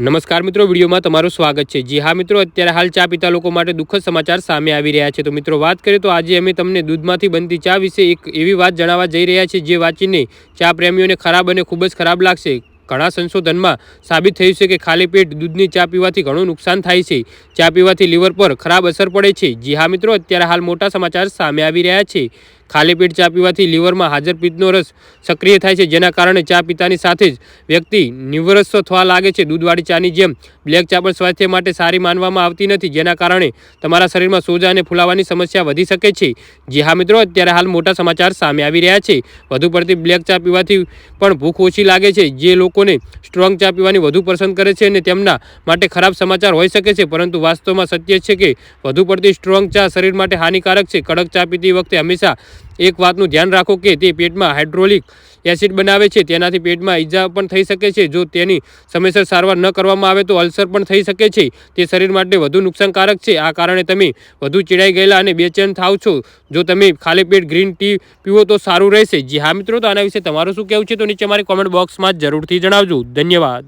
નમસ્કાર મિત્રો, વિડીયોમાં તમારું સ્વાગત છે। જી હા મિત્રો, અત્યારે હાલ ચા પીતા લોકો માટે દુઃખદ સમાચાર સામે આવી રહ્યા છે। તો મિત્રો વાત કરીએ તો આજે અમે તમને દૂધમાંથી બનતી ચા વિશે એક એવી વાત જણાવવા જઈ રહ્યા છીએ જે વાંચીને ચા પ્રેમીઓને ખરાબ અને ખૂબ જ ખરાબ લાગશે। ઘણા સંશોધનમાં સાબિત થયું છે કે ખાલી પેટ દૂધની ચા પીવાથી ઘણું નુકસાન થાય છે। ચા પીવાથી લીવર પર ખરાબ અસર પડે છે। જી હા મિત્રો, અત્યારે હાલ મોટા સમાચાર સામે આવી રહ્યા છે। ખાલી પેટ ચા પીવાથી લીવરમાં હાજર પિત્તનો રસ સક્રિય થાય છે, જેના કારણે ચા પીતાની સાથે જ વ્યક્તિ નિવરસ થવા લાગે છે। દૂધવાળી ચાની જેમ બ્લેક ચા પણ સ્વાસ્થ્ય માટે સારી માનવામાં આવતી નથી, જેના કારણે તમારા શરીરમાં સોજા અને ફૂલાવાની સમસ્યા વધી શકે છે। જી હા મિત્રો, અત્યારે હાલ મોટા સમાચાર સામે આવી રહ્યા છે। વધુ પડતી બ્લેક ચા પીવાથી પણ ભૂખ ઓછી લાગે છે। જે લોકોને સ્ટ્રોંગ ચા પીવાની વધુ પસંદ કરે છે અને તેમના માટે ખરાબ સમાચાર હોઈ શકે છે, પરંતુ વાસ્તવમાં સત્ય છે કે વધુ પડતી સ્ટ્રોંગ ચા શરીર માટે હાનિકારક છે। કડક ચા પીતી વખતે હંમેશા એક વાતનું ધ્યાન રાખો કે તે પેટમાં હાઇડ્રોલિક એસિડ બનાવે છે। તેનાથી પેટમાં ઈજા પણ થઈ શકે છે। જો તેની સમયસર સારવાર ન કરવામાં આવે તો અલ્સર પણ થઈ શકે છે। તે શરીર માટે વધુ નુકસાનકારક છે। આ કારણે તમે વધુ ચીડાઈ ગયેલા અને બેચેન થાવ છો। જો તમે ખાલી પેટ ગ્રીન ટી પીવો તો સારું રહેશે। જી હા મિત્રો, તો આના વિશે તમારું શું કહેવું છે તો નીચે મારી કોમેન્ટ બોક્સમાં જરૂરથી જણાવજો। ધન્યવાદ।